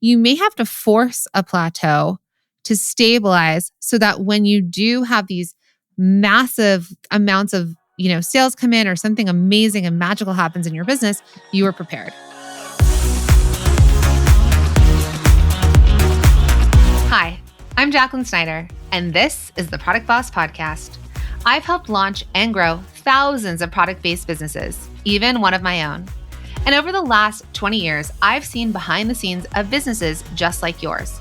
you may have to force a plateau to stabilize so that when you do have these massive amounts of, sales come in or something amazing and magical happens in your business, you are prepared. Hi, I'm Jacqueline Snyder, and this is the Product Boss Podcast. I've helped launch and grow thousands of product-based businesses, even one of my own. And over the last 20 years, I've seen behind the scenes of businesses just like yours.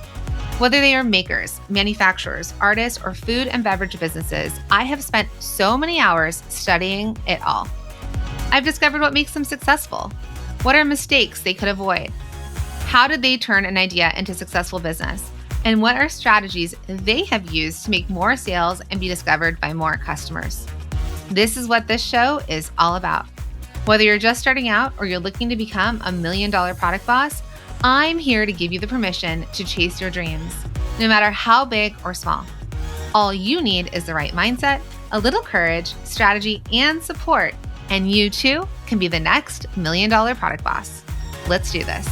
Whether they are makers, manufacturers, artists, or food and beverage businesses, I have spent so many hours studying it all. I've discovered what makes them successful. What are mistakes they could avoid? How did they turn an idea into successful business? And what are strategies they have used to make more sales and be discovered by more customers? This is what this show is all about. Whether you're just starting out or you're looking to become $1 million product boss, I'm here to give you the permission to chase your dreams, no matter how big or small. All you need is the right mindset, a little courage, strategy, and support, and you too can be the next $1 million product boss. Let's do this.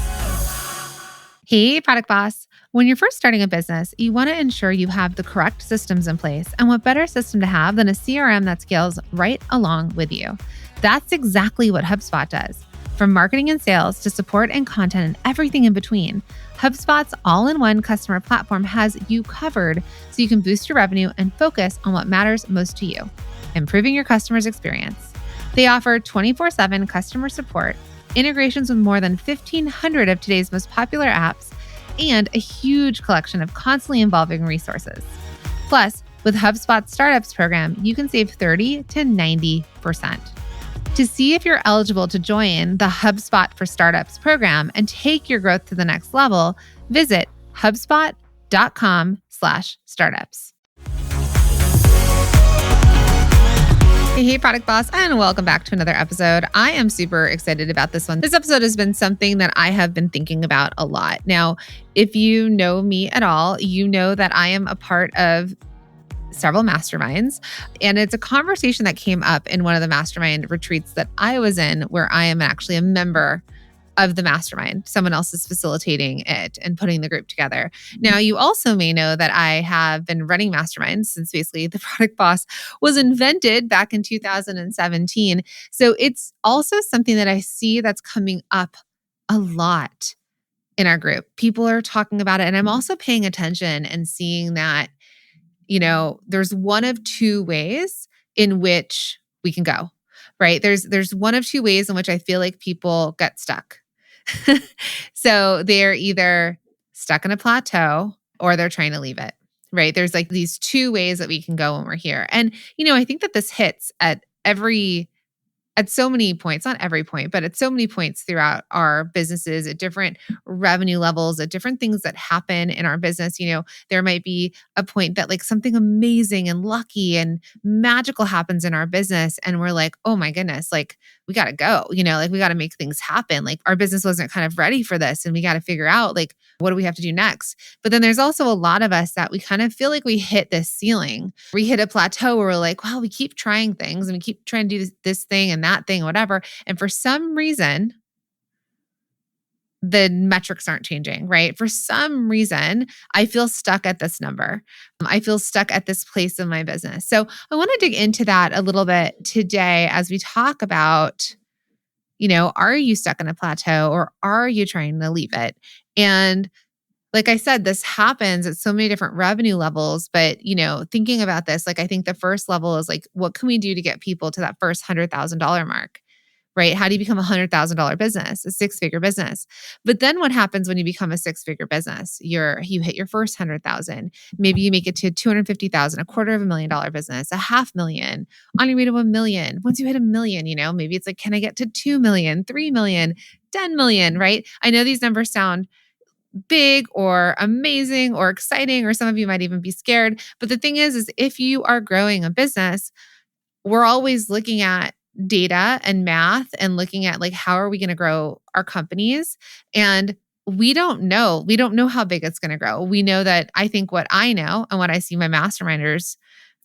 Hey, product boss. When you're first starting a business, you want to ensure you have the correct systems in place. And what better system to have than a CRM that scales right along with you? That's exactly what HubSpot does. From marketing and sales to support and content and everything in between, HubSpot's all-in-one customer platform has you covered so you can boost your revenue and focus on what matters most to you, improving your customer's experience. They offer 24/7 customer support, integrations with more than 1,500 of today's most popular apps, and a huge collection of constantly evolving resources. Plus, with HubSpot's Startups program, you can save 30 to 90%. To see if you're eligible to join the HubSpot for Startups program and take your growth to the next level, visit HubSpot.com/startups. Hey, Product Boss, and welcome back to another episode. I am super excited about this one. This episode has been something that I have been thinking about a lot. Now, if you know me at all, you know that I am a part of several masterminds, and it's a conversation that came up in one of the mastermind retreats that I was in, where I am actually a member of the mastermind. Someone else is facilitating it and putting the group together. Now, you also may know that I have been running masterminds since basically the Product Boss was invented back in 2017. So it's also something that I see that's coming up a lot in our group. People are talking about it, and I'm also paying attention and seeing that, there's one of two ways in which we can go, right? There's one of two ways in which I feel like people get stuck. So they're either stuck in a plateau or they're trying to leave it, right? There's like these two ways that we can go when we're here. And, I think that this hits at so many points, not every point, but at so many points throughout our businesses, at different revenue levels, at different things that happen in our business. There might be a point that like something amazing and lucky and magical happens in our business. And we're like, oh my goodness, like we got to go, we got to make things happen. Like our business wasn't kind of ready for this. And we got to figure out like, what do we have to do next? But then there's also a lot of us that we kind of feel like we hit this ceiling. We hit a plateau where we're like, well, we keep trying things and we keep trying to do this thing and that thing, whatever. And for some reason, the metrics aren't changing, right? For some reason, I feel stuck at this number. I feel stuck at this place in my business. So I want to dig into that a little bit today as we talk about, are you stuck in a plateau or are you trying to leave it? And like I said, this happens at so many different revenue levels, but, thinking about this, like I think the first level is like, what can we do to get people to that first $100,000 mark, right? How do you become a $100,000 business, a six-figure business? But then what happens when you become a six-figure business? You hit your first 100,000. Maybe you make it to 250,000, $250,000 business, $500,000, on your way to $1 million. Once you hit $1 million, maybe it's like, can I get to 2 million, 3 million, 10 million, right? I know these numbers sound big or amazing or exciting, or some of you might even be scared. But the thing is if you are growing a business, we're always looking at data and math and looking at like, how are we going to grow our companies? And we don't know. We don't know how big it's going to grow. We know that I think what I know and what I see my masterminders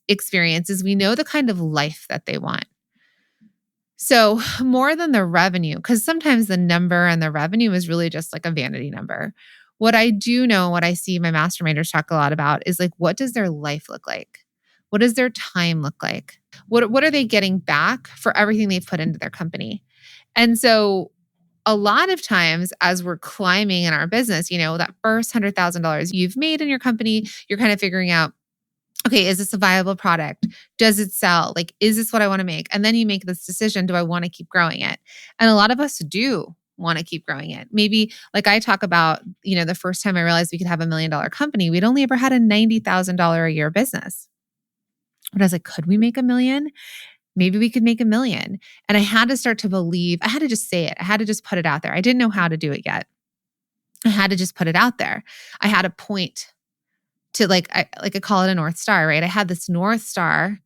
experience is we know the kind of life that they want. So more than the revenue, because sometimes the number and the revenue is really just like a vanity number. What I do know, what I see my masterminders talk a lot about is like, what does their life look like? What does their time look like? What are they getting back for everything they've put into their company? And so a lot of times as we're climbing in our business, that first $100,000 you've made in your company, you're kind of figuring out, okay, is this a viable product? Does it sell? Like, is this what I want to make? And then you make this decision, do I want to keep growing it? And a lot of us do want to keep growing it. Maybe like I talk about, the first time I realized we could have $1 million company, we'd only ever had a $90,000 a year business. But I was like, could we make $1 million? Maybe we could make $1 million. And I had to start to believe, I had to just say it. I had to just put it out there. I didn't know how to do it yet. I had to just put it out there. I had a point to I call it a North Star, right? I had this North Star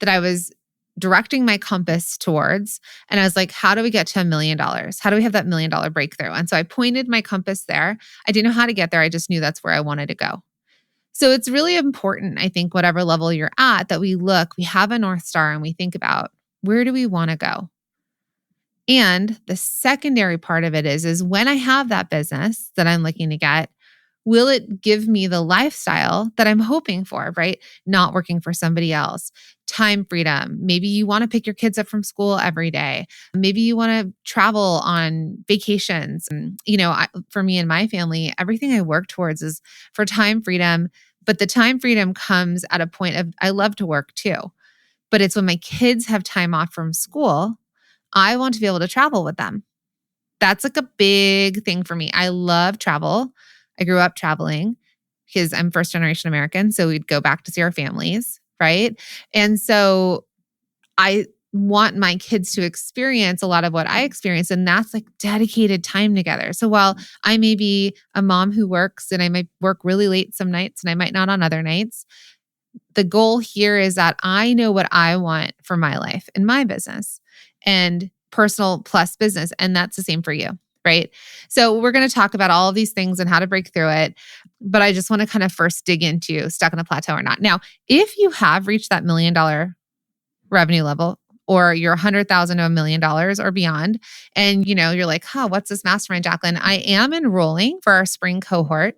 that I was directing my compass towards. And I was like, how do we get to $1 million? How do we have that $1 million breakthrough? And so I pointed my compass there. I didn't know how to get there. I just knew that's where I wanted to go. So it's really important, I think, whatever level you're at, that we have a North Star and we think about, where do we want to go? And the secondary part of it is when I have that business that I'm looking to get, will it give me the lifestyle that I'm hoping for, right? Not working for somebody else, time freedom. Maybe you want to pick your kids up from school every day. Maybe you want to travel on vacations. And, for me and my family, everything I work towards is for time freedom. But the time freedom comes at a point of, I love to work too. But it's when my kids have time off from school, I want to be able to travel with them. That's like a big thing for me. I love travel. I grew up traveling because I'm first generation American. So we'd go back to see our families, right? And so I want my kids to experience a lot of what I experience. And that's like dedicated time together. So while I may be a mom who works and I might work really late some nights and I might not on other nights, the goal here is that I know what I want for my life and my business and personal plus business. And that's the same for you. Right? So we're going to talk about all of these things and how to break through it. But I just want to kind of first dig into stuck in a plateau or not. Now, if you have reached that $1 million revenue level, or you're $100,000 to $1 million or beyond, and you're like, what's this mastermind, Jacqueline? I am enrolling for our spring cohort,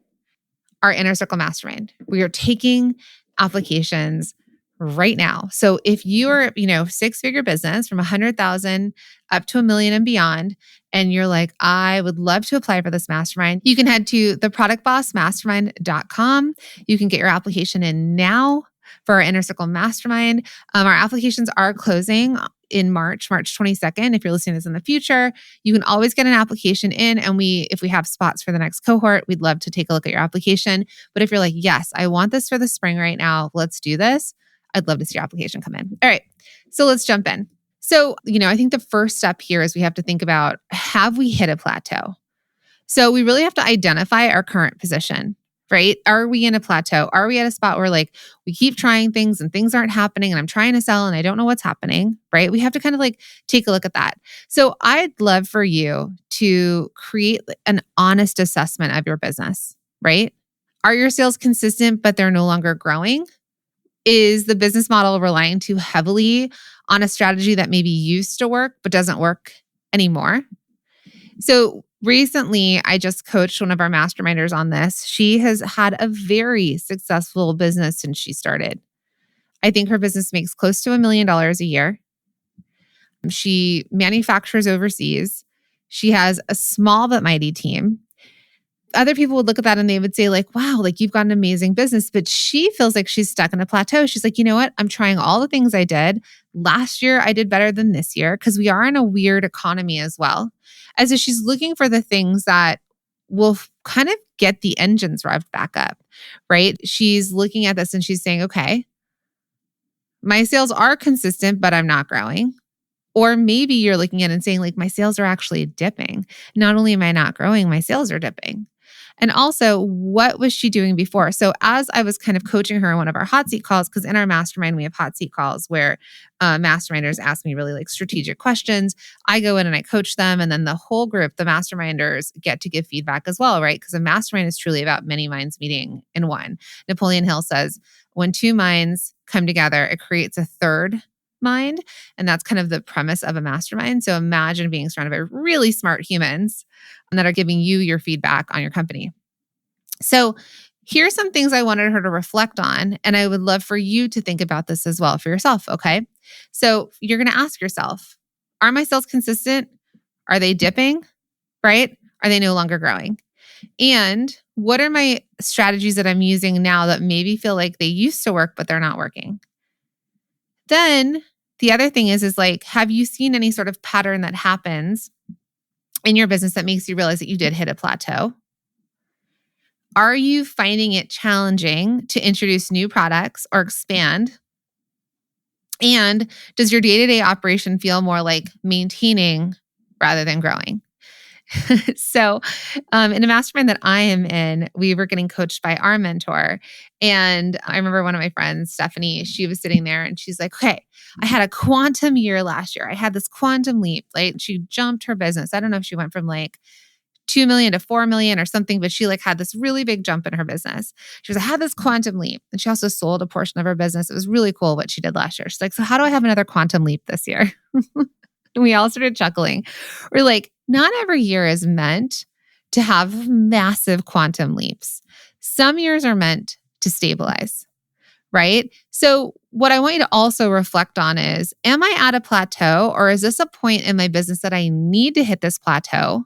our Inner Circle Mastermind. We are taking applications right now. So if you're, six-figure business from 100,000 up to $1 million and beyond, and you're like, I would love to apply for this mastermind, you can head to theproductbossmastermind.com. You can get your application in now for our Inner Circle Mastermind. Our applications are closing in March 22nd. If you're listening to this in the future, you can always get an application in. And if we have spots for the next cohort, we'd love to take a look at your application. But if you're like, yes, I want this for the spring right now, let's do this, I'd love to see your application come in. All right, so let's jump in. So, I think the first step here is we have to think about, have we hit a plateau? So we really have to identify our current position, right? Are we in a plateau? Are we at a spot where we keep trying things and things aren't happening and I'm trying to sell and I don't know what's happening, right? We have to kind of take a look at that. So I'd love for you to create an honest assessment of your business, right? Are your sales consistent, but they're no longer growing? Is the business model relying too heavily on a strategy that maybe used to work, but doesn't work anymore? So recently, I just coached one of our masterminders on this. She has had a very successful business since she started. I think her business makes close to $1 million a year. She manufactures overseas. She has a small but mighty team. Other people would look at that and they would say wow, you've got an amazing business, but she feels like she's stuck in a plateau. She's like, you know what? I'm trying all the things I did. Last year, I did better than this year because we are in a weird economy as well. And so she's looking for the things that will kind of get the engines revved back up, right? She's looking at this and she's saying, okay, my sales are consistent, but I'm not growing. Or maybe you're looking at it and saying my sales are actually dipping. Not only am I not growing, my sales are dipping. And also, what was she doing before? So as I was kind of coaching her in one of our hot seat calls, because in our mastermind, we have hot seat calls where masterminders ask me really strategic questions. I go in and I coach them. And then the whole group, the masterminders, get to give feedback as well, right? Because a mastermind is truly about many minds meeting in one. Napoleon Hill says, when two minds come together, it creates a third mind. And that's kind of the premise of a mastermind. So imagine being surrounded by really smart humans that are giving you your feedback on your company. So here's some things I wanted her to reflect on. And I would love for you to think about this as well for yourself. Okay. So you're going to ask yourself, are my sales consistent? Are they dipping? Right? Are they no longer growing? And what are my strategies that I'm using now that maybe feel like they used to work, but they're not working? Then the other thing is like, have you seen any sort of pattern that happens in your business that makes you realize that you did hit a plateau? Are you finding it challenging to introduce new products or expand? And does your day-to-day operation feel more like maintaining rather than growing? So, in a mastermind that I am in, we were getting coached by our mentor. And I remember one of my friends, Stephanie, she was sitting there and she's like, okay, I had a quantum year last year. I had this quantum leap. Like she jumped her business. I don't know if she went from like 2 million to 4 million or something, but she like had this really big jump in her business. She was, I had this quantum leap. And she also sold a portion of her business. It was really cool what she did last year. She's like, so how do I have another quantum leap this year? And we all started chuckling. We're like, not every year is meant to have massive quantum leaps. Some years are meant to stabilize, right? So what I want you to also reflect on is, am I at a plateau, or is this a point in my business that I need to hit this plateau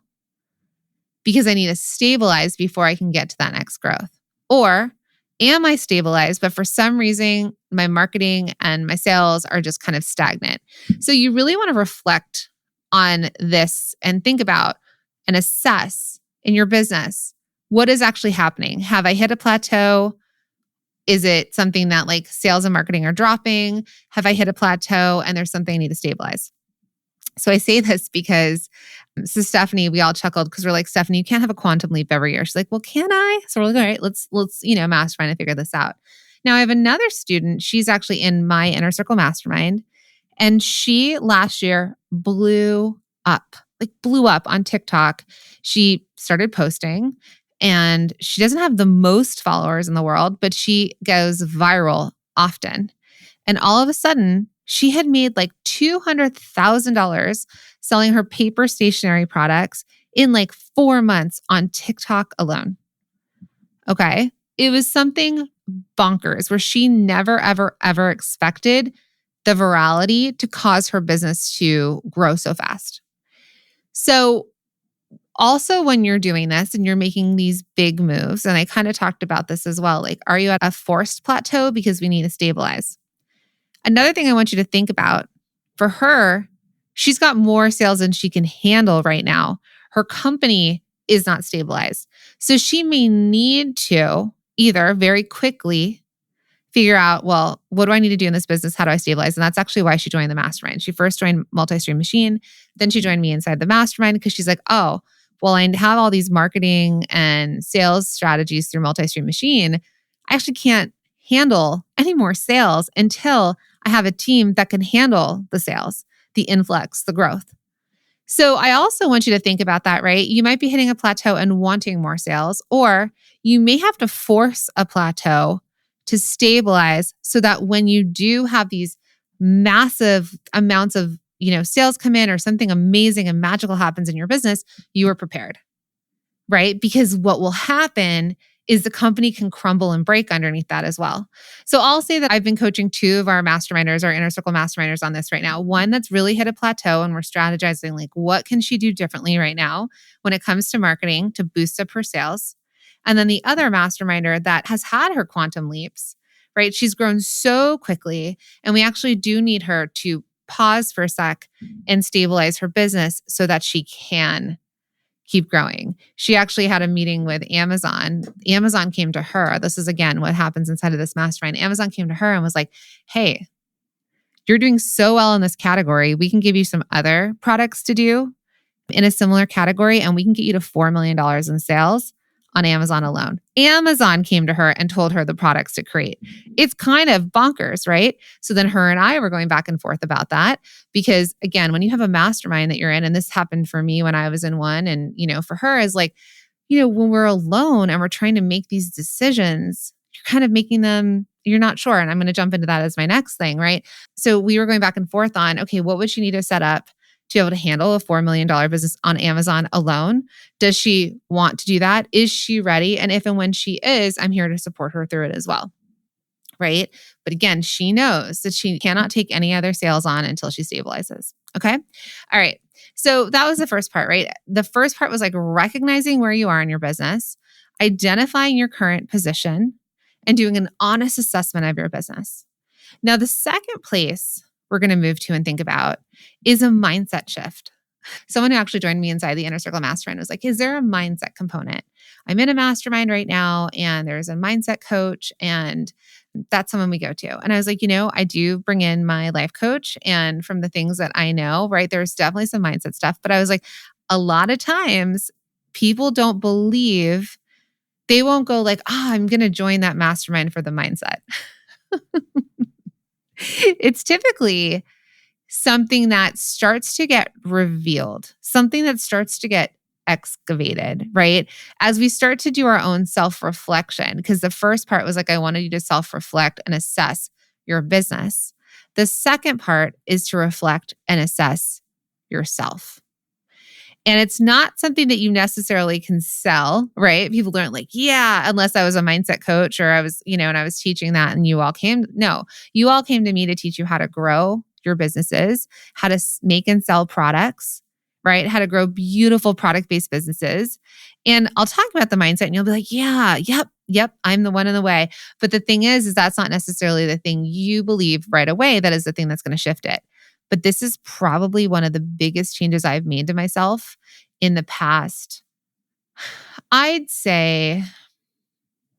because I need to stabilize before I can get to that next growth? Or am I stabilized, but for some reason, my marketing and my sales are just kind of stagnant? So you really want to reflect on this and think about and assess in your business, what is actually happening? Have I hit a plateau? Is it something that like sales and marketing are dropping? Have I hit a plateau and there's something I need to stabilize? So I say this because so Stephanie, we all chuckled because we're like, Stephanie, you can't have a quantum leap every year. She's like, well, can I? So we're like, all right, let's mastermind and figure this out. Now I have another student. She's actually in my inner circle mastermind. And she last year blew up on TikTok. She started posting and she doesn't have the most followers in the world, but she goes viral often. And all of a sudden, she had made like $200,000 selling her paper stationery products in like 4 months on TikTok alone. Okay. It was something bonkers where she never, ever, ever expected the virality to cause her business to grow so fast. So also when you're doing this and you're making these big moves, and I kind of talked about this as well, like, are you at a forced plateau because we need to stabilize? Another thing I want you to think about, for her, she's got more sales than she can handle right now. Her company is not stabilized. So she may need to either very quickly figure out, well, what do I need to do in this business? How do I stabilize? And that's actually why she joined the mastermind. She first joined Multi-Stream Machine. Then she joined me inside the mastermind because she's like, oh, well, I have all these marketing and sales strategies through Multi-Stream Machine. I actually can't handle any more sales until I have a team that can handle the sales, the influx, the growth. So I also want you to think about that, right? You might be hitting a plateau and wanting more sales, or you may have to force a plateau to stabilize so that when you do have these massive amounts of, sales come in or something amazing and magical happens in your business, you are prepared, right? Because what will happen is the company can crumble and break underneath that as well. So I'll say that I've been coaching 2 of our masterminders, our inner circle masterminders on this right now. One that's really hit a plateau and we're strategizing like, what can she do differently right now when it comes to marketing to boost up her sales? And then the other masterminder that has had her quantum leaps, right? She's grown so quickly and we actually do need her to pause for a sec and stabilize her business so that she can keep growing. She actually had a meeting with Amazon. Amazon came to her. This is again what happens inside of this mastermind. Amazon came to her and was like, hey, you're doing so well in this category. We can give you some other products to do in a similar category, and we can get you to $4 million in sales on Amazon alone. Amazon came to her and told her the products to create. It's kind of bonkers, right? So then her and I were going back and forth about that because again, when you have a mastermind that you're in, and this happened for me when I was in one, and for her is like, when we're alone and we're trying to make these decisions, you're kind of making them, you're not sure. And I'm going to jump into that as my next thing, right? So we were going back and forth on, okay, what would she need to set up to be able to handle a $4 million business on Amazon alone? Does she want to do that? Is she ready? And if and when she is, I'm here to support her through it as well. Right? But again, she knows that she cannot take any other sales on until she stabilizes. Okay. All right. So that was the first part, right? The first part was like recognizing where you are in your business, identifying your current position, and doing an honest assessment of your business. Now, the second place we're going to move to and think about is a mindset shift. Someone who actually joined me inside the Inner Circle Mastermind was like, is there a mindset component? I'm in a mastermind right now and there's a mindset coach and that's someone we go to. And I was like, I do bring in my life coach, and from the things that I know, right, there's definitely some mindset stuff. But I was like, a lot of times people don't believe, they won't go like, I'm going to join that mastermind for the mindset. It's typically something that starts to get revealed, something that starts to get excavated, right? As we start to do our own self-reflection, because the first part was like, I wanted you to self-reflect and assess your business. The second part is to reflect and assess yourself. And it's not something that you necessarily can sell, right? People aren't like, yeah, unless I was a mindset coach or I was, and I was teaching that and you all came. No, you all came to me to teach you how to grow your businesses, how to make and sell products, right? How to grow beautiful product-based businesses. And I'll talk about the mindset and you'll be like, yeah, yep, I'm the one in the way. But the thing is that's not necessarily the thing you believe right away that is the thing that's going to shift it. But this is probably one of the biggest changes I've made to myself in the past. I'd say,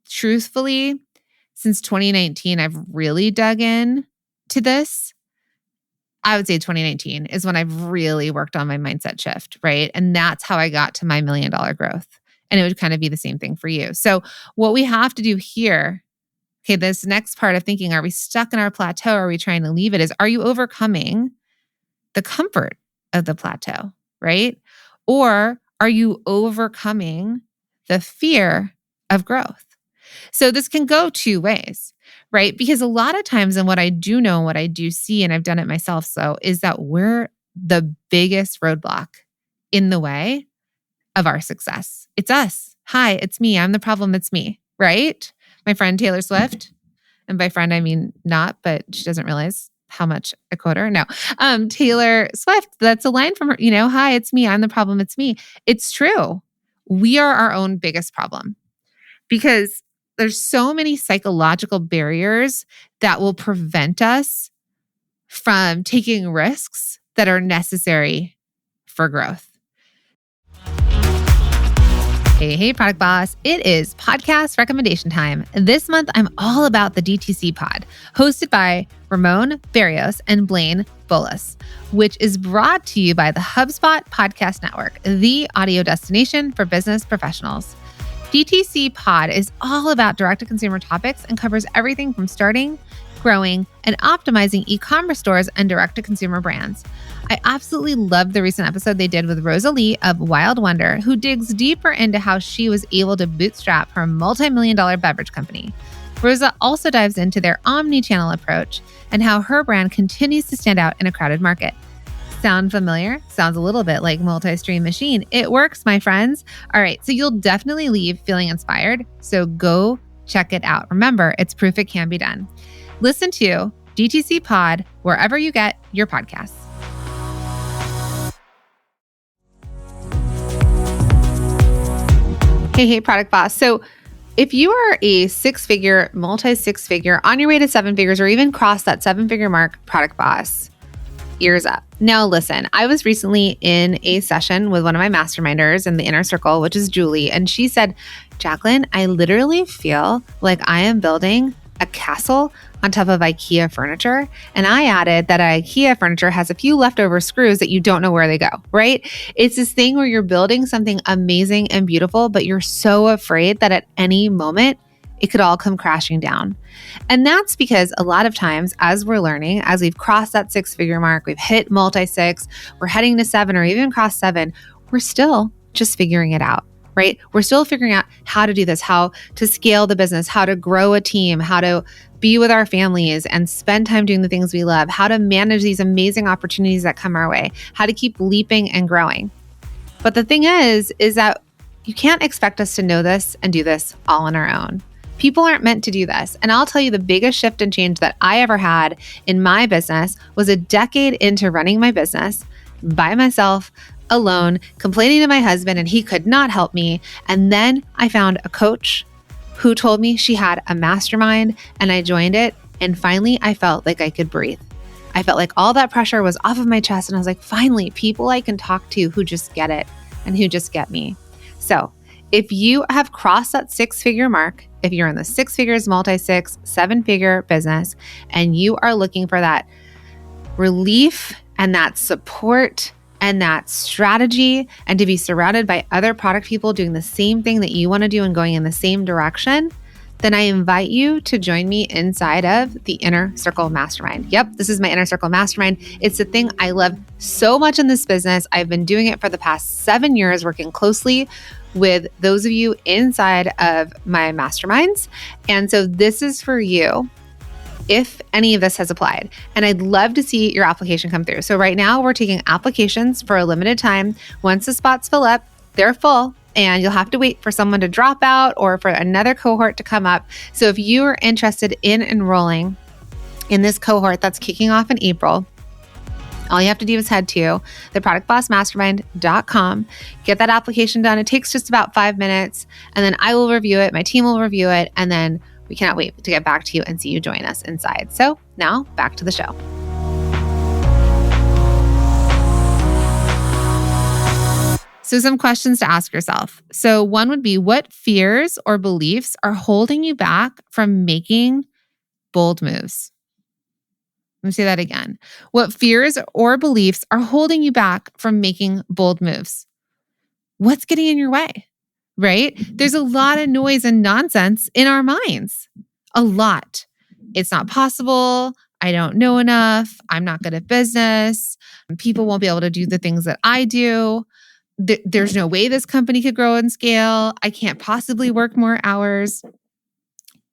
truthfully, since 2019, I've really dug in to this. I would say 2019 is when I've really worked on my mindset shift, right? And that's how I got to my $1 million growth. And it would kind of be the same thing for you. So what we have to do here, okay, this next part of thinking, are we stuck in our plateau? Are we trying to leave it? Is, are you overcoming the comfort of the plateau, right? Or are you overcoming the fear of growth? So this can go two ways, right? Because a lot of times, and what I do know and what I do see, and I've done it myself, so is that we're the biggest roadblock in the way of our success. It's us. Hi, it's me. I'm the problem. It's me, right? My friend Taylor Swift, and by friend, I mean not, but she doesn't realize how much I quote her. No, Taylor Swift, that's a line from her, hi, it's me. I'm the problem. It's me. It's true. We are our own biggest problem because there's so many psychological barriers that will prevent us from taking risks that are necessary for growth. Hey, Product Boss. It is podcast recommendation time. This month, I'm all about the DTC Pod, hosted by Ramon Barrios and Blaine Bolas, which is brought to you by the HubSpot Podcast Network, the audio destination for business professionals. DTC Pod is all about direct-to-consumer topics and covers everything from starting, growing, and optimizing e-commerce stores and direct-to-consumer brands. I absolutely loved the recent episode they did with Rosalie of Wild Wonder, who digs deeper into how she was able to bootstrap her multi-million-dollar beverage company. Rosa also dives into their omni-channel approach and how her brand continues to stand out in a crowded market. Sound familiar? Sounds a little bit like Multi-Stream Machine. It works, my friends. All right, so you'll definitely leave feeling inspired, so go check it out. Remember, it's proof it can be done. Listen to DTC Pod wherever you get your podcasts. Hey, Product Boss. So if you are a six-figure, multi-six-figure, on your way to seven figures, or even cross that seven-figure mark, Product Boss, ears up. Now, listen, I was recently in a session with one of my masterminders in the Inner Circle, which is Julie, and she said, Jacqueline, I literally feel like I am building a castle on top of IKEA furniture. And I added that IKEA furniture has a few leftover screws that you don't know where they go, right? It's this thing where you're building something amazing and beautiful, but you're so afraid that at any moment, it could all come crashing down. And that's because a lot of times as we're learning, as we've crossed that six-figure mark, we've hit multi-six, we're heading to seven or even crossed seven, we're still just figuring it out, right? We're still figuring out how to do this, how to scale the business, how to grow a team, how to be with our families and spend time doing the things we love, how to manage these amazing opportunities that come our way, how to keep leaping and growing. But the thing is that you can't expect us to know this and do this all on our own. People aren't meant to do this. And I'll tell you, the biggest shift and change that I ever had in my business was a decade into running my business by myself, alone, complaining to my husband, and he could not help me. And then I found a coach who told me she had a mastermind, and I joined it. And finally, I felt like I could breathe. I felt like all that pressure was off of my chest. And I was like, finally, people I can talk to who just get it and who just get me. So if you have crossed that 6-figure mark, if you're in the 6 figures, multi-6, 7-figure business, and you are looking for that relief and that support and that strategy, and to be surrounded by other product people doing the same thing that you want to do and going in the same direction, then I invite you to join me inside of the Inner Circle Mastermind. Yep, this is my Inner Circle Mastermind. It's the thing I love so much in this business. I've been doing it for the past 7 years, working closely with those of you inside of my masterminds. And so this is for you if any of this has applied. And I'd love to see your application come through. So right now we're taking applications for a limited time. Once the spots fill up, they're full, and you'll have to wait for someone to drop out or for another cohort to come up. So if you are interested in enrolling in this cohort that's kicking off in April, all you have to do is head to theproductbossmastermind.com, get that application done. It takes just about 5 minutes, and then I will review it. My team will review it, and then we cannot wait to get back to you and see you join us inside. So now back to the show. So some questions to ask yourself. So one would be, what fears or beliefs are holding you back from making bold moves? Let me say that again. What fears or beliefs are holding you back from making bold moves? What's getting in your way? Right? There's a lot of noise and nonsense in our minds. A lot. It's not possible. I don't know enough. I'm not good at business. People won't be able to do the things that I do. There's no way this company could grow and scale. I can't possibly work more hours.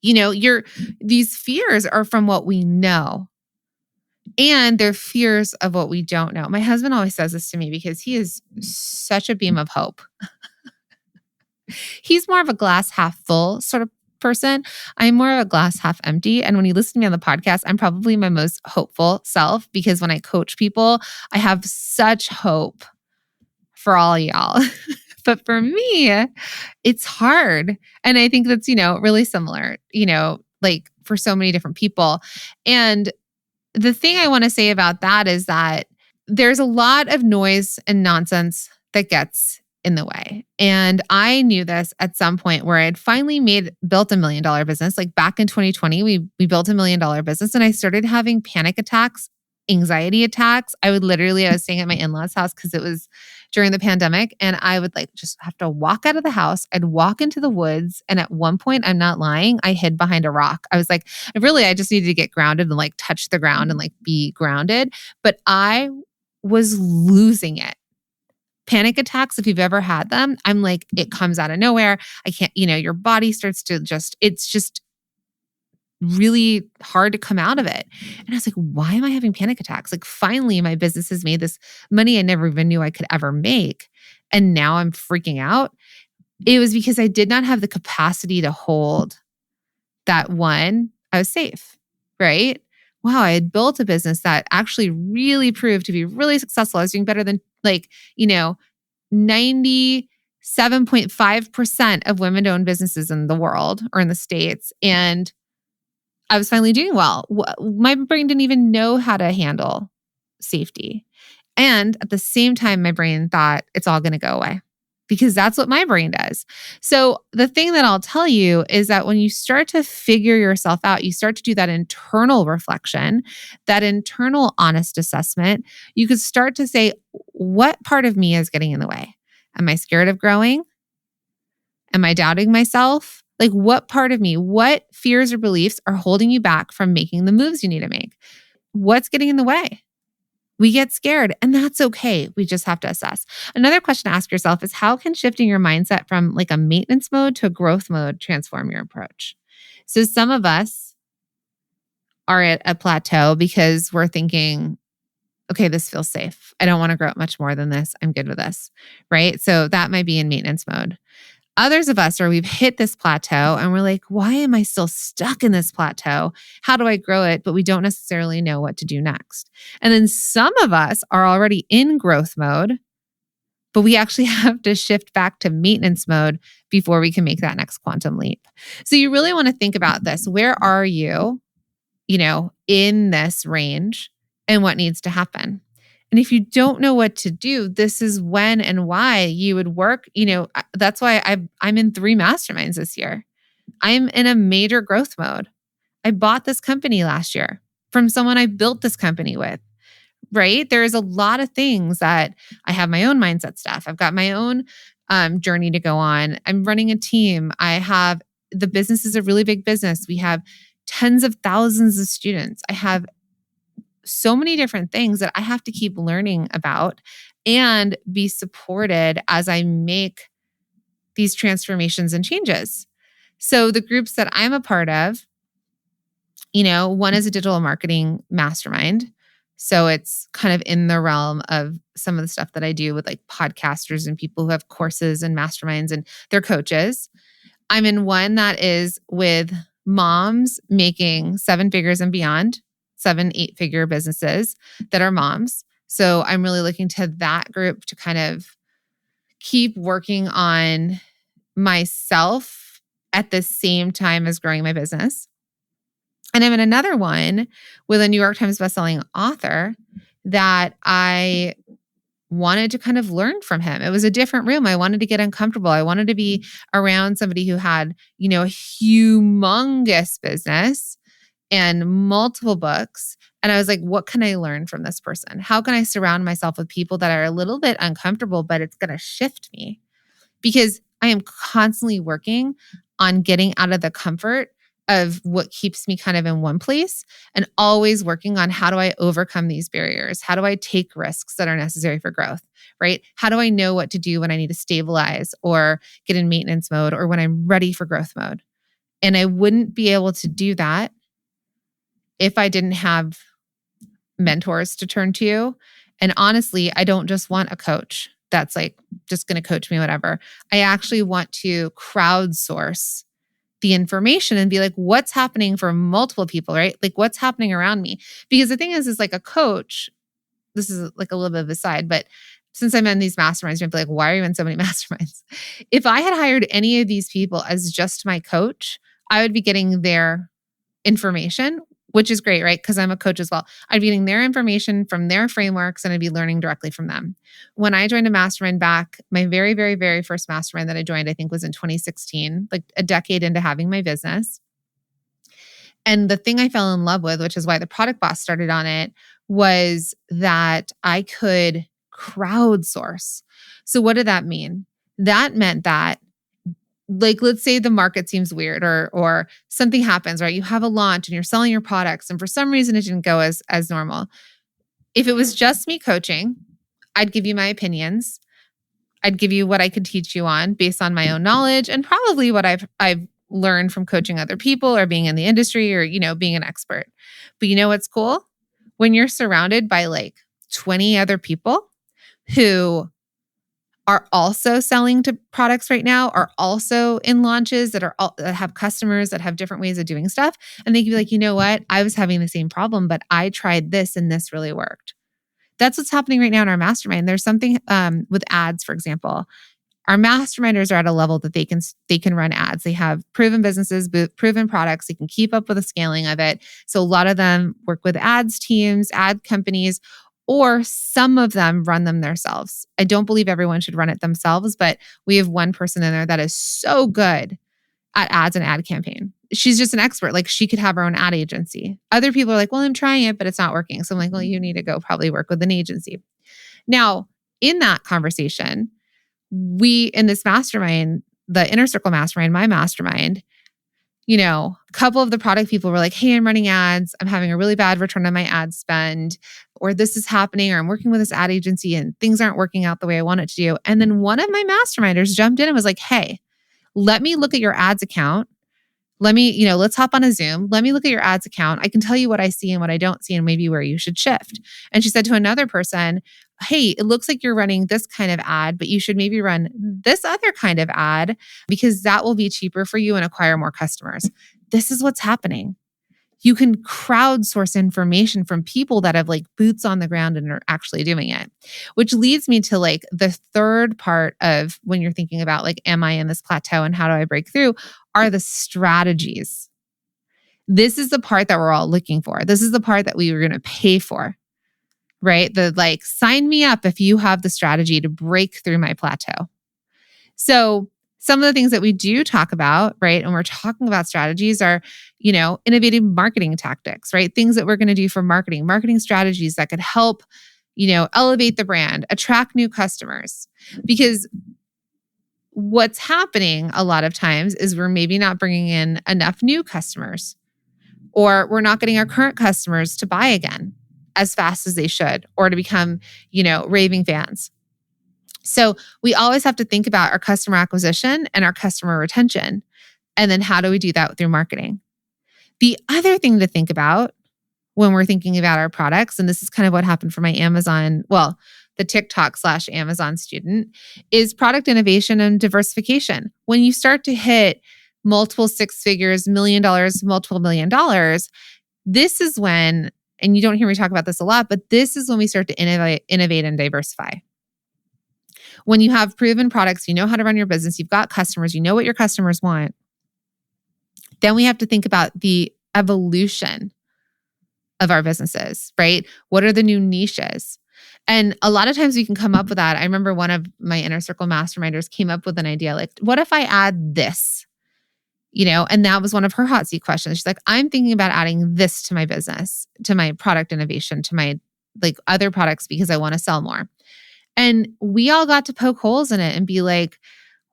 These fears are from what we know. And they're fears of what we don't know. My husband always says this to me because he is such a beam of hope. He's more of a glass half full sort of person. I'm more of a glass half empty. And when you listen to me on the podcast, I'm probably my most hopeful self, because when I coach people, I have such hope for all y'all. But for me, it's hard. And I think that's, really similar, like for so many different people. And the thing I want to say about that is that there's a lot of noise and nonsense that gets in the way. And I knew this at some point where I had finally built $1 million business. Like back in 2020, we built $1 million business, and I started having panic attacks, anxiety attacks. I was staying at my in-laws' house because it was during the pandemic, and I would just have to walk out of the house. I'd walk into the woods. And at one point, I'm not lying, I hid behind a rock. I was like, I just needed to get grounded and touch the ground and be grounded. But I was losing it. Panic attacks, if you've ever had them, I'm like, it comes out of nowhere. I can't, your body starts to it's just really hard to come out of it. And I was like, why am I having panic attacks? Finally, my business has made this money I never even knew I could ever make. And now I'm freaking out. It was because I did not have the capacity to hold that. One, I was safe, right? Wow, I had built a business that actually really proved to be really successful. I was doing better than 97.5% of women-owned businesses in the world or in the States. And I was finally doing well. My brain didn't even know how to handle safety. And at the same time, my brain thought it's all going to go away, because that's what my brain does. So the thing that I'll tell you is that when you start to figure yourself out, you start to do that internal reflection, that internal honest assessment, you could start to say, what part of me is getting in the way? Am I scared of growing? Am I doubting myself? What part of me, what fears or beliefs are holding you back from making the moves you need to make? What's getting in the way? We get scared, and that's okay. We just have to assess. Another question to ask yourself is, how can shifting your mindset from like a maintenance mode to a growth mode transform your approach? So some of us are at a plateau because we're thinking, okay, this feels safe. I don't want to grow up much more than this. I'm good with this, right? So that might be in maintenance mode. Others of us are, we've hit this plateau and we're like, why am I still stuck in this plateau? How do I grow it? But we don't necessarily know what to do next. And then some of us are already in growth mode, but we actually have to shift back to maintenance mode before we can make that next quantum leap. So you really want to think about this. Where are you, in this range, and what needs to happen? And if you don't know what to do, this is when and why you would work. That's why I'm in 3 masterminds this year. I'm in a major growth mode. I bought this company last year from someone I built this company with, right? There's a lot of things that I have my own mindset stuff. I've got my own journey to go on. I'm running a team. The business is a really big business. We have tens of thousands of students. I have so many different things that I have to keep learning about and be supported as I make these transformations and changes. So the groups that I'm a part of, one is a digital marketing mastermind. So it's kind of in the realm of some of the stuff that I do with like podcasters and people who have courses and masterminds and they're coaches. I'm in one that is with moms making 7 figures and beyond, 7-8-figure businesses that are moms. So I'm really looking to that group to kind of keep working on myself at the same time as growing my business. And I'm in another one with a New York Times bestselling author that I wanted to kind of learn from him. It was a different room. I wanted to get uncomfortable. I wanted to be around somebody who had, a humongous business and multiple books. And I was like, what can I learn from this person? How can I surround myself with people that are a little bit uncomfortable, but it's going to shift me? Because I am constantly working on getting out of the comfort of what keeps me kind of in one place and always working on how do I overcome these barriers? How do I take risks that are necessary for growth, right? How do I know what to do when I need to stabilize or get in maintenance mode or when I'm ready for growth mode? And I wouldn't be able to do that if I didn't have mentors to turn to. And honestly, I don't just want a coach that's like just going to coach me, whatever. I actually want to crowdsource the information and be like, what's happening for multiple people, right? Like what's happening around me? Because the thing is like a coach, this is like a little bit of a side, but since I'm in these masterminds, you're like, why are you in so many masterminds? If I had hired any of these people as just my coach, I would be getting their information, which is great, right? Because I'm a coach as well. I'd be getting their information from their frameworks and I'd be learning directly from them. When I joined a mastermind back, my very, very, very first mastermind that I joined, I think was in 2016, like a decade into having my business. And the thing I fell in love with, which is why the Product Boss started on it, was that I could crowdsource. So what did that mean? That meant that like, let's say the market seems weird or something happens, right? You have a launch and you're selling your products and for some reason it didn't go as normal. If it was just me coaching, I'd give you my opinions. I'd give you what I could teach you on based on my own knowledge and probably what I've learned from coaching other people or being in the industry or, being an expert. But you know what's cool? When you're surrounded by like 20 other people who are also selling to products right now, are also in launches that have customers that have different ways of doing stuff. And they can be like, you know what? I was having the same problem, but I tried this and this really worked. That's what's happening right now in our mastermind. There's something with ads, for example. Our masterminders are at a level that they can run ads. They have proven businesses, proven products. They can keep up with the scaling of it. So a lot of them work with ads teams, ad companies, or some of them run them themselves. I don't believe everyone should run it themselves, but we have one person in there that is so good at ads and ad campaign. She's just an expert. Like she could have her own ad agency. Other people are like, well, I'm trying it, but it's not working. So I'm like, well, you need to go probably work with an agency. Now, in that conversation, we, in this mastermind, the Inner Circle mastermind, my mastermind, a couple of the product people were like, hey, I'm running ads. I'm having a really bad return on my ad spend. or this is happening, or I'm working with this ad agency and things aren't working out the way I want it to do. And then one of my masterminders jumped in and was like, hey, let me look at your ads account. Let's hop on a Zoom. Let me look at your ads account. I can tell you what I see and what I don't see and maybe where you should shift. And she said to another person, hey, it looks like you're running this kind of ad, but you should maybe run this other kind of ad because that will be cheaper for you and acquire more customers. This is what's happening. You can crowdsource information from people that have like boots on the ground and are actually doing it, which leads me to like the third part of when you're thinking about like, am I in this plateau and how do I break through, are the strategies. This is the part that we're all looking for. This is the part that we were going to pay for, right? The like, sign me up if you have the strategy to break through my plateau. So some of the things that we do talk about, right, and we're talking about strategies are, innovative marketing tactics, right? Things that we're going to do for marketing strategies that could help, elevate the brand, attract new customers. Because what's happening a lot of times is we're maybe not bringing in enough new customers, or we're not getting our current customers to buy again as fast as they should, or to become, raving fans. So we always have to think about our customer acquisition and our customer retention. And then how do we do that through marketing? The other thing to think about when we're thinking about our products, and this is kind of what happened for my the TikTok/Amazon student, is product innovation and diversification. When you start to hit multiple six figures, $1 million, multiple $1 million, this is when, and you don't hear me talk about this a lot, but this is when we start to innovate and diversify. When you have proven products, you know how to run your business, you've got customers, you know what your customers want, then we have to think about the evolution of our businesses, right? What are the new niches? And a lot of times we can come up with that. I remember one of my inner circle masterminders came up with an idea like, what if I add this? And that was one of her hot seat questions. She's like, I'm thinking about adding this to my business, to my product innovation, to my like other products because I want to sell more. And we all got to poke holes in it and be like,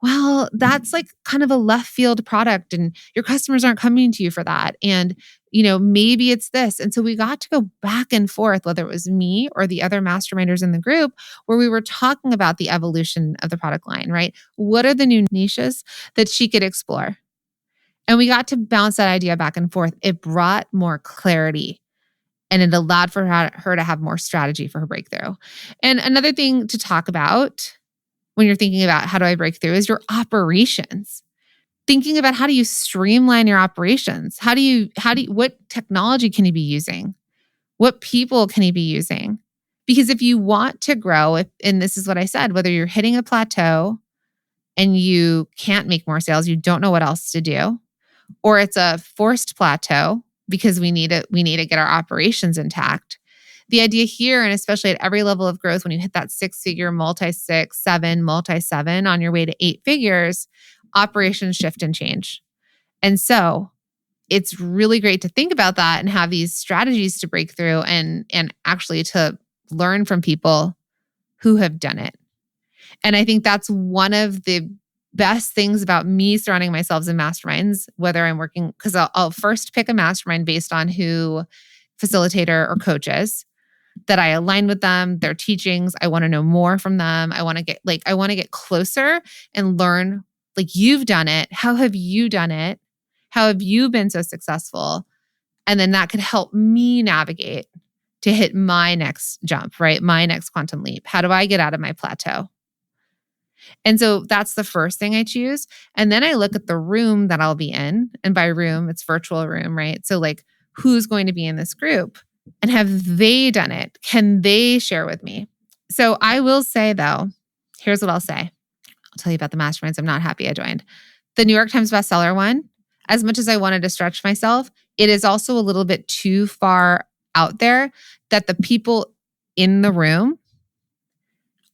well, that's like kind of a left field product and your customers aren't coming to you for that. And, maybe it's this. And so we got to go back and forth, whether it was me or the other masterminders in the group, where we were talking about the evolution of the product line, right? What are the new niches that she could explore? And we got to bounce that idea back and forth. It brought more clarity. And it allowed for her to have more strategy for her breakthrough. And another thing to talk about when you're thinking about how do I break through is your operations. Thinking about how do you streamline your operations? What technology can you be using? What people can you be using? Because if you want to grow, and this is what I said, whether you're hitting a plateau and you can't make more sales, you don't know what else to do, or it's a forced plateau, because we need to get our operations intact. The idea here, and especially at every level of growth, when you hit that 6-figure, multi-6, 7, multi-7 on your way to 8 figures, operations shift and change. And so it's really great to think about that and have these strategies to break through and actually to learn from people who have done it. And I think that's one of the best things about me surrounding myself in masterminds, whether I'm working, because I'll first pick a mastermind based on who facilitator or coach is, that I align with them, their teachings. I want to know more from them. I want to get closer and learn, like, you've done it. How have you done it? How have you been so successful? And then that could help me navigate to hit my next jump, right? My next quantum leap. How do I get out of my plateau? And so that's the first thing I choose. And then I look at the room that I'll be in. And by room, it's virtual room, right? So like, who's going to be in this group? And have they done it? Can they share with me? So I will say though, here's what I'll say. I'll tell you about the masterminds I'm not happy I joined. The New York Times bestseller one, as much as I wanted to stretch myself, it is also a little bit too far out there that the people in the room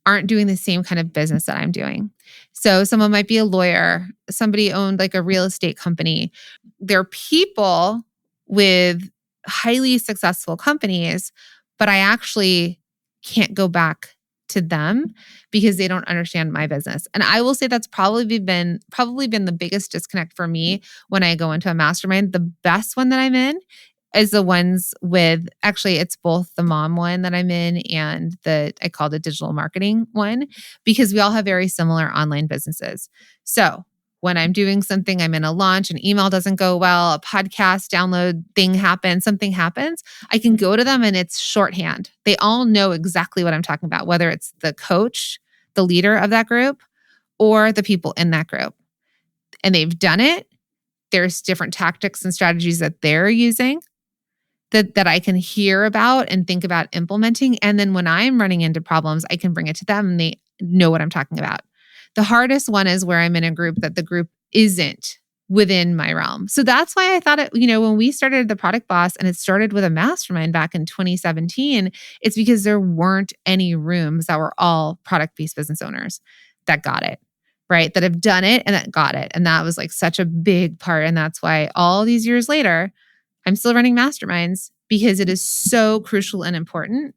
aren't doing the same kind of business that I'm doing. So someone might be a lawyer, somebody owned like a real estate company. They're people with highly successful companies, but I actually can't go back to them because they don't understand my business. And I will say that's probably been the biggest disconnect for me when I go into a mastermind. The best one that I'm in is the ones with, actually, it's both the mom one that I'm in and I call the digital marketing one, because we all have very similar online businesses. So when I'm doing something, I'm in a launch, an email doesn't go well, a podcast download thing happens, something happens, I can go to them and it's shorthand. They all know exactly what I'm talking about, whether it's the coach, the leader of that group, or the people in that group. And they've done it. There's different tactics and strategies that they're using that I can hear about and think about implementing. And then when I'm running into problems, I can bring it to them and they know what I'm talking about. The hardest one is where I'm in a group that the group isn't within my realm. So that's why I thought when we started the Product Boss and it started with a mastermind back in 2017, it's because there weren't any rooms that were all product-based business owners that got it, right? That have done it and that got it. And that was like such a big part. And that's why all these years later, I'm still running masterminds, because it is so crucial and important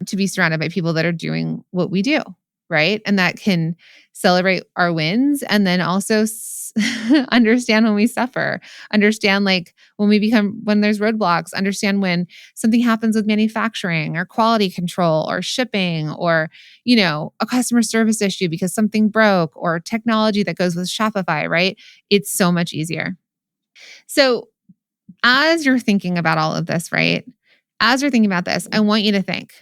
to be surrounded by people that are doing what we do, right? And that can celebrate our wins and then also understand when we suffer, understand like when there's roadblocks, understand when something happens with manufacturing or quality control or shipping or, a customer service issue because something broke, or technology that goes with Shopify, right? It's so much easier. So as you're thinking about all of this, right? As you're thinking about this, I want you to think.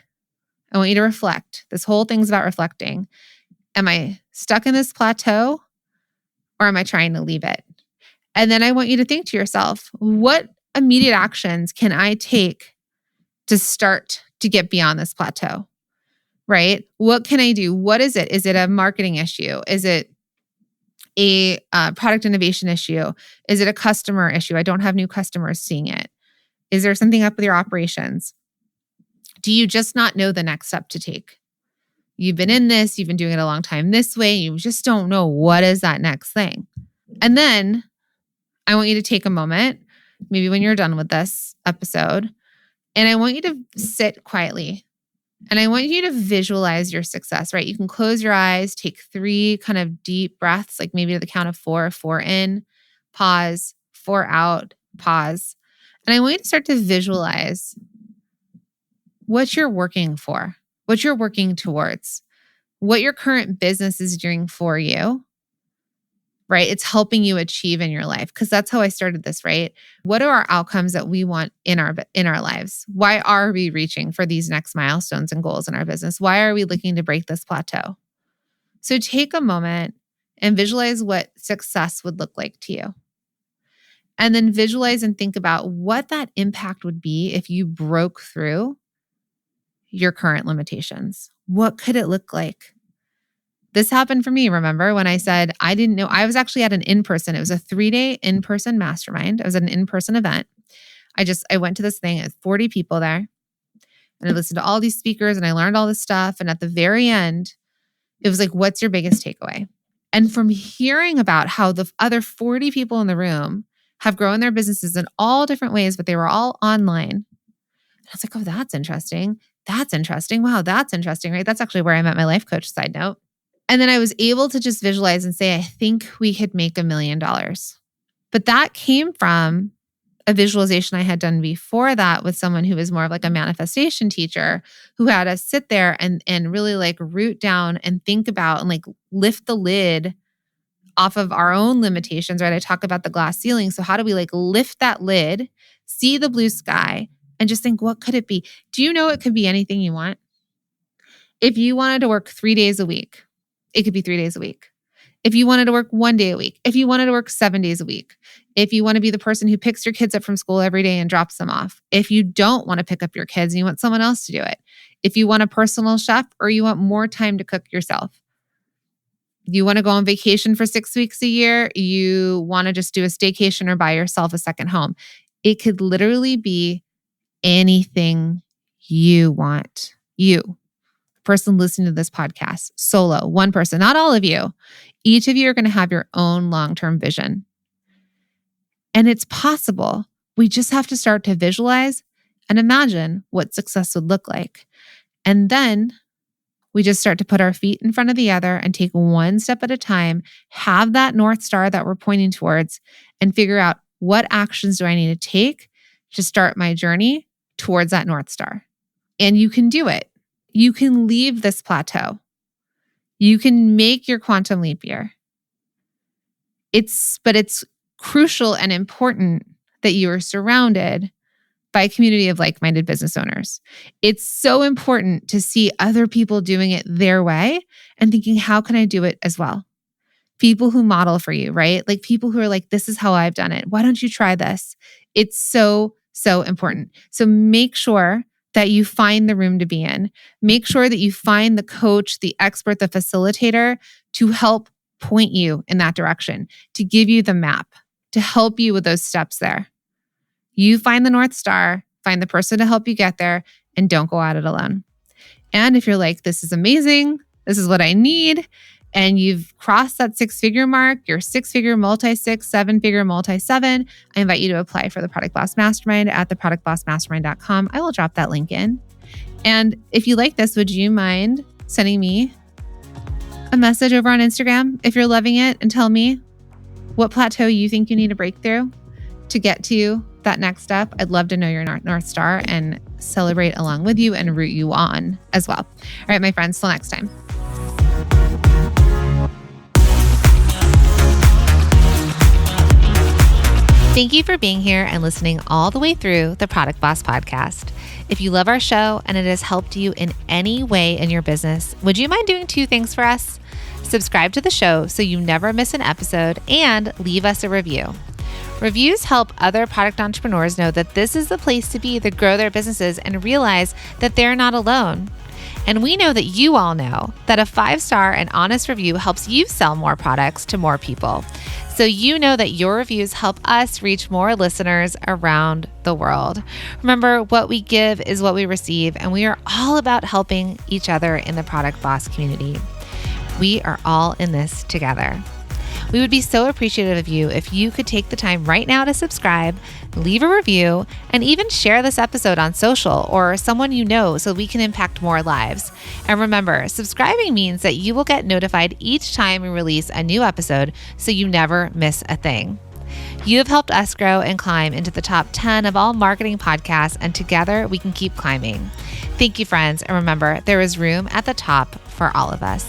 I want you to reflect. This whole thing's about reflecting. Am I stuck in this plateau, or am I trying to leave it? And then I want you to think to yourself, what immediate actions can I take to start to get beyond this plateau, right? What can I do? What is it? Is it a marketing issue? Is it a product innovation issue? Is it a customer issue? I don't have new customers seeing it. Is there something up with your operations? Do you just not know the next step to take? You've been in this, you've been doing it a long time this way, you just don't know what is that next thing. And then I want you to take a moment, maybe when you're done with this episode, and I want you to sit quietly. And I want you to visualize your success, right? You can close your eyes, take 3 kind of deep breaths, like maybe to the count of 4 in, pause, 4 out, pause. And I want you to start to visualize what you're working for, what you're working towards, what your current business is doing for you, right? It's helping you achieve in your life, because that's how I started this, right? What are our outcomes that we want in our lives? Why are we reaching for these next milestones and goals in our business? Why are we looking to break this plateau? So take a moment and visualize what success would look like to you. And then visualize and think about what that impact would be if you broke through your current limitations. What could it look like? This happened for me, remember, when I said I didn't know. I was actually at an in-person, it was a 3-day in-person mastermind. I was at an in-person event. I went to this thing, at 40 people there, and I listened to all these speakers and I learned all this stuff. And at the very end, it was like, what's your biggest takeaway? And from hearing about how the other 40 people in the room have grown their businesses in all different ways, but they were all online. I was like, oh, that's interesting. That's interesting. Wow, that's interesting, right? That's actually where I met my life coach, side note. And then I was able to just visualize and say, I think we could make $1 million. But that came from a visualization I had done before that with someone who was more of like a manifestation teacher, who had us sit there and really like root down and think about and like lift the lid off of our own limitations, right? I talk about the glass ceiling. So how do we like lift that lid, see the blue sky, and just think, what could it be? Do you know it could be anything you want? If you wanted to work 3 days a week, it could be 3 days a week. If you wanted to work 1 day a week, if you wanted to work 7 days a week, if you want to be the person who picks your kids up from school every day and drops them off, if you don't want to pick up your kids and you want someone else to do it, if you want a personal chef or you want more time to cook yourself, you want to go on vacation for 6 weeks a year, you want to just do a staycation or buy yourself a second home. It could literally be anything you want. You, person listening to this podcast, solo, one person, not all of you. Each of you are going to have your own long-term vision. And it's possible. We just have to start to visualize and imagine what success would look like. And then we just start to put our feet in front of the other and take one step at a time, have that North Star that we're pointing towards, and figure out what actions do I need to take to start my journey towards that North Star. And you can do it. You can leave this plateau. You can make your quantum leap year. But it's crucial and important that you are surrounded by a community of like-minded business owners. It's so important to see other people doing it their way and thinking, how can I do it as well? People who model for you, right? Like people who are like, this is how I've done it. Why don't you try this? It's so, so important. So make sure that you find the room to be in. Make sure that you find the coach, the expert, the facilitator to help point you in that direction, to give you the map, to help you with those steps there. You find the North Star, find the person to help you get there, and don't go at it alone. And if you're like, this is amazing, this is what I need, and you've crossed that 6-figure mark, you're 6-figure, multi-6, 7-figure, multi-7, I invite you to apply for the Product Boss Mastermind at theproductbossmastermind.com. I will drop that link in. And if you like this, would you mind sending me a message over on Instagram if you're loving it and tell me what plateau you think you need to break through to get to that next step? I'd love to know your North Star and celebrate along with you and root you on as well. All right, my friends, till next time. Thank you for being here and listening all the way through the Product Boss podcast. If you love our show and it has helped you in any way in your business, would you mind doing 2 things for us? Subscribe to the show so you never miss an episode and leave us a review. Reviews help other product entrepreneurs know that this is the place to be to grow their businesses and realize that they're not alone. And we know that you all know that a 5-star and honest review helps you sell more products to more people. So you know that your reviews help us reach more listeners around the world. Remember, what we give is what we receive, and we are all about helping each other in the Product Boss community. We are all in this together. We would be so appreciative of you if you could take the time right now to subscribe, leave a review, and even share this episode on social or someone you know so we can impact more lives. And remember, subscribing means that you will get notified each time we release a new episode so you never miss a thing. You have helped us grow and climb into the top 10 of all marketing podcasts, and together we can keep climbing. Thank you, friends. And remember, there is room at the top for all of us.